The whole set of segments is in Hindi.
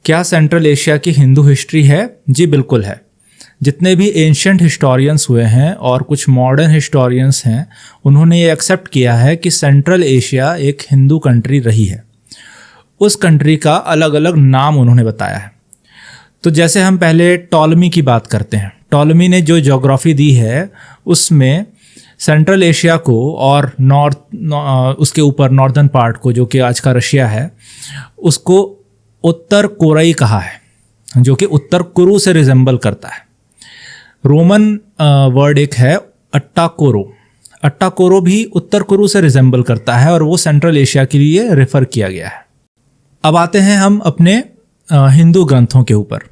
क्या सेंट्रल एशिया की हिंदू हिस्ट्री है? जी बिल्कुल है। जितने भी एंशियंट हिस्टोरियंस हुए हैं और कुछ मॉडर्न हिस्टोरियंस हैं, उन्होंने ये एक्सेप्ट किया है कि सेंट्रल एशिया एक हिंदू कंट्री रही है। उस कंट्री का अलग अलग नाम उन्होंने बताया है। तो जैसे हम पहले टॉलमी की बात करते हैं, टॉलमी ने जो ज्योग्राफी दी है उसमें सेंट्रल एशिया को और उसके ऊपर नॉर्दर्न पार्ट को, जो कि आज का रशिया है, उसको उत्तर कोरई कहा है, जो कि उत्तर कुरु से रिजेंबल करता है। रोमन वर्ड एक है अट्टाकोरो, अट्टाकोरो भी उत्तर कुरु से रिजेंबल करता है और वो सेंट्रल एशिया के लिए रेफर किया गया है। अब आते हैं हम अपने हिंदू ग्रंथों के ऊपर।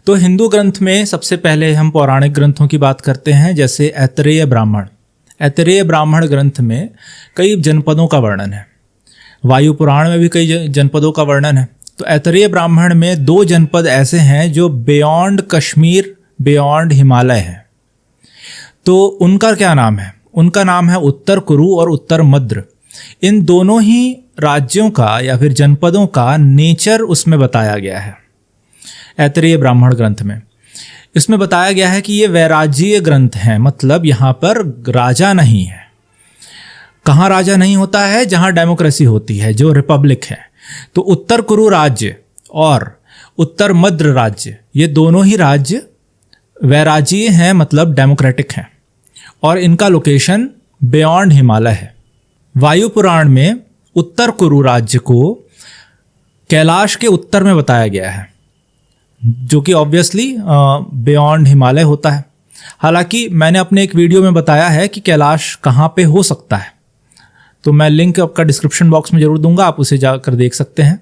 तो हिंदू ग्रंथ में सबसे पहले हम पौराणिक ग्रंथों की बात करते हैं, जैसे ऐतरेय ब्राह्मण। ऐतरेय ब्राह्मण ग्रंथ में कई जनपदों का वर्णन है। वायु पुराण में भी कई जनपदों का वर्णन है। तो ऐतरेय ब्राह्मण में 2 जनपद ऐसे हैं जो बियॉन्ड कश्मीर, बियॉन्ड हिमालय हैं। तो उनका क्या नाम है? उनका नाम है उत्तर कुरु और उत्तर मद्र। इन दोनों ही राज्यों का या फिर जनपदों का नेचर उसमें बताया गया है ऐतरेय ब्राह्मण ग्रंथ में। इसमें बताया गया है कि ये वैराज्यीय ग्रंथ हैं, मतलब यहाँ पर राजा नहीं है। कहाँ राजा नहीं होता है? जहाँ डेमोक्रेसी होती है, जो रिपब्लिक है। तो उत्तर कुरु राज्य और उत्तर मद्र राज्य, ये दोनों ही राज्य वैराज्यीय हैं, मतलब डेमोक्रेटिक हैं, और इनका लोकेशन बियॉन्ड हिमालय है। वायु पुराण में उत्तर कुरु राज्य को कैलाश के उत्तर में बताया गया है, जो कि ऑब्वियसली बियॉन्ड हिमालय होता है। हालांकि मैंने अपने एक वीडियो में बताया है कि कैलाश कहाँ पे हो सकता है, तो मैं लिंक आपका डिस्क्रिप्शन बॉक्स में जरूर दूंगा, आप उसे जाकर देख सकते हैं।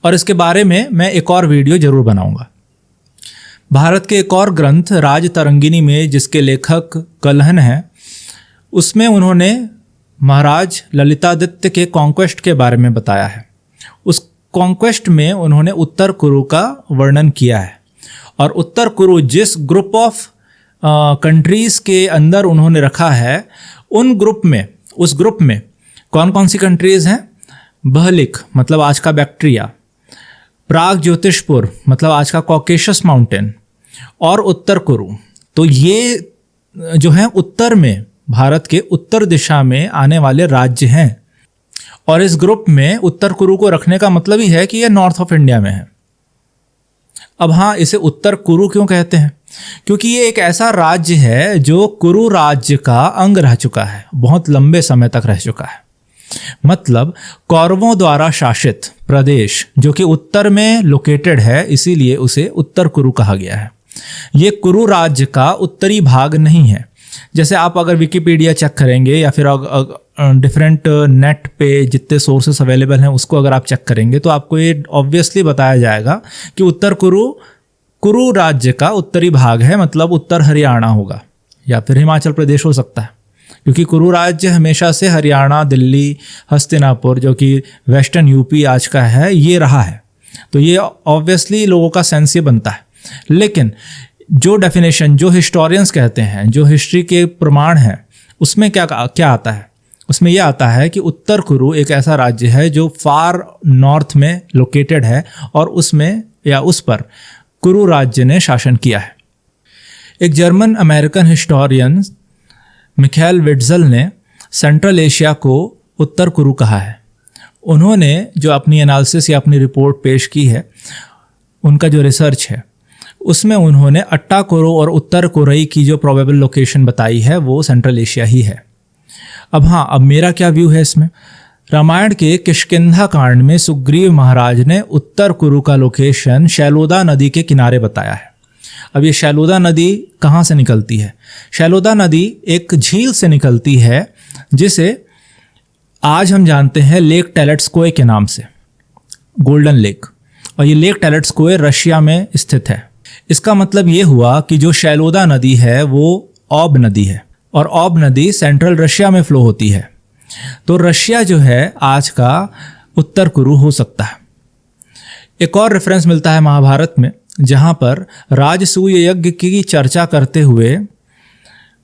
और इसके बारे में मैं एक और वीडियो जरूर बनाऊंगा। भारत के एक और ग्रंथ राज तरंगिनी में, जिसके लेखक कल्हन हैं, उसमें उन्होंने महाराज ललितादित्य के कॉन्क्वेस्ट के बारे में बताया है। उस कॉन्क्वेस्ट में उन्होंने उत्तर कुरु का वर्णन किया है, और उत्तर कुरु जिस ग्रुप ऑफ कंट्रीज के अंदर उन्होंने रखा है, उस ग्रुप में कौन कौन सी कंट्रीज हैं? बहलिक मतलब आज का बैक्ट्रिया, प्राग ज्योतिषपुर मतलब आज का कॉकेशस माउंटेन, और उत्तर कुरु। तो ये जो है उत्तर में, भारत के उत्तर दिशा में आने वाले राज्य हैं। और इस ग्रुप में उत्तर कुरु को रखने का मतलब ही है कि ये नॉर्थ ऑफ इंडिया में है। अब हाँ, इसे उत्तर कुरु क्यों कहते हैं? क्योंकि ये एक ऐसा राज्य है जो कुरु राज्य का अंग रह चुका है, बहुत लंबे समय तक रह चुका है। मतलब कौरवों द्वारा शासित प्रदेश जो कि उत्तर में लोकेटेड है, इसीलिए उसे उत्तर कुरु कहा गया है। ये कुरु राज्य का उत्तरी भाग नहीं है। जैसे आप अगर विकिपीडिया चेक करेंगे या फिर डिफरेंट नेट पे जितने सोर्सेस अवेलेबल हैं उसको अगर आप चेक करेंगे, तो आपको ये ऑब्वियसली बताया जाएगा कि उत्तर कुरु राज्य का उत्तरी भाग है, मतलब उत्तर हरियाणा होगा या फिर हिमाचल प्रदेश हो सकता है, क्योंकि कुरु राज्य हमेशा से हरियाणा, दिल्ली, हस्तिनापुर जो कि वेस्टर्न यूपी आज का है, ये रहा है। तो ये ऑब्वियसली लोगों का सेंस ये बनता है। लेकिन जो डेफिनेशन, जो हिस्टोरियंस कहते हैं, जो हिस्ट्री के प्रमाण हैं, उसमें क्या आता है? उसमें यह आता है कि उत्तर कुरु एक ऐसा राज्य है जो फार नॉर्थ में लोकेटेड है, और उसमें या उस पर कुरु राज्य ने शासन किया है। एक जर्मन अमेरिकन हिस्टोरियन मिखाइल विट्ज़ल ने सेंट्रल एशिया को उत्तर कुरु कहा है। उन्होंने जो अपनी एनालिसिस या अपनी रिपोर्ट पेश की है, उनका जो रिसर्च है, उसमें उन्होंने अट्टाकोरो और उत्तर कोरई की जो प्रोबेबल लोकेशन बताई है वो सेंट्रल एशिया ही है। अब मेरा क्या व्यू है इसमें? रामायण के किष्किंधा कांड में सुग्रीव महाराज ने उत्तर कुरु का लोकेशन शैलोदा नदी के किनारे बताया है। अब ये शैलोदा नदी कहाँ से निकलती है? शैलोदा नदी एक झील से निकलती है, जिसे आज हम जानते हैं लेक टेलेट्स्कोय के नाम से, गोल्डन लेक। और ये लेक टेलेट्स्कोय रशिया में स्थित है। इसका मतलब ये हुआ कि जो शैलोदा नदी है वो ओब नदी है, और ओब नदी सेंट्रल रशिया में फ्लो होती है। तो रशिया जो है आज का उत्तर कुरु हो सकता है। एक और रेफरेंस मिलता है महाभारत में, जहाँ पर राजसूय यज्ञ की चर्चा करते हुए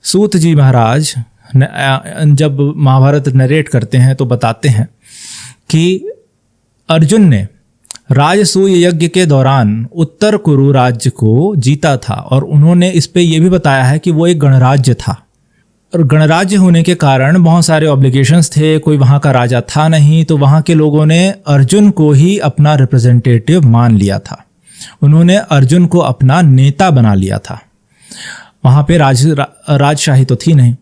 सूत जी महाराज जब महाभारत नरेट करते हैं तो बताते हैं कि अर्जुन ने राजसूय यज्ञ के दौरान उत्तर कुरु राज्य को जीता था और उन्होंने इस पे ये भी बताया है कि वो एक गणराज्य था और गणराज्य होने के कारण बहुत सारे ऑब्लिगेशंस थे, कोई वहाँ का राजा था नहीं, तो वहाँ के लोगों ने अर्जुन को ही अपना रिप्रेजेंटेटिव मान लिया था। उन्होंने अर्जुन को अपना नेता बना लिया था। वहाँ पे राजशाही तो थी नहीं।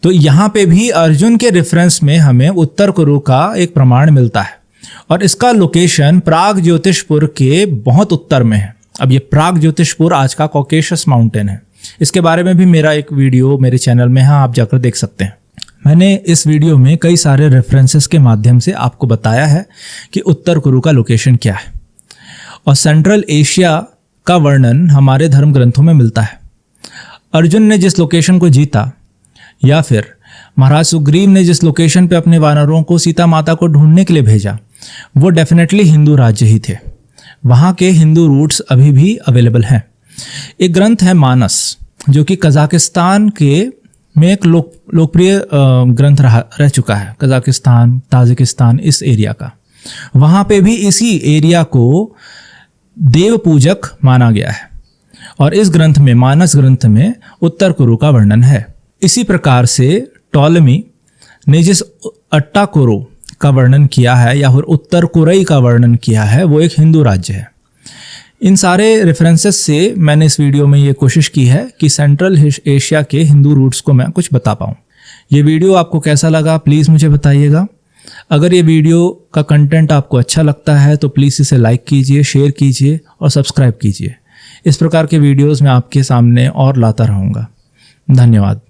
तो यहाँ पे भी अर्जुन के रेफरेंस में हमें उत्तर कुरु का एक प्रमाण मिलता है और इसका लोकेशन प्राग ज्योतिषपुर के बहुत उत्तर में है। अब ये प्राग ज्योतिषपुर आज का कॉकेशस माउंटेन है। इसके बारे में भी मेरा एक वीडियो मेरे चैनल में है, आप जाकर देख सकते हैं। मैंने इस वीडियो में कई सारे रेफरेंसेस के माध्यम से आपको बताया है कि उत्तर कुरु का लोकेशन क्या है और सेंट्रल एशिया का वर्णन हमारे धर्म ग्रंथों में मिलता है। अर्जुन ने जिस लोकेशन को जीता या फिर महाराज सुग्रीव ने जिस लोकेशन पे अपने वानरों को सीता माता को ढूंढने के लिए भेजा, वो डेफिनेटली हिंदू राज्य ही थे। वहाँ के हिंदू रूट्स अभी भी अवेलेबल हैं। एक ग्रंथ है मानस, जो कि कजाकिस्तान के में एक लोकप्रिय ग्रंथ रह चुका है। कजाकिस्तान, ताजिकिस्तान, इस एरिया का। वहाँ पे भी इसी एरिया को देव पूजक माना गया है और इस ग्रंथ में, मानस ग्रंथ में, उत्तर कुरु का वर्णन है। इसी प्रकार से टॉलमी ने जिस अट्टाकुरु का वर्णन किया है या फिर उत्तर कुरई का वर्णन किया है, वो एक हिंदू राज्य है। इन सारे रेफरेंसेस से मैंने इस वीडियो में ये कोशिश की है कि सेंट्रल एशिया के हिंदू रूट्स को मैं कुछ बता पाऊँ। ये वीडियो आपको कैसा लगा प्लीज़ मुझे बताइएगा। अगर ये वीडियो का कंटेंट आपको अच्छा लगता है तो प्लीज़ इसे लाइक कीजिए, शेयर कीजिए और सब्सक्राइब कीजिए। इस प्रकार के वीडियोज़ मैं आपके सामने और लाता रहूँगा। धन्यवाद।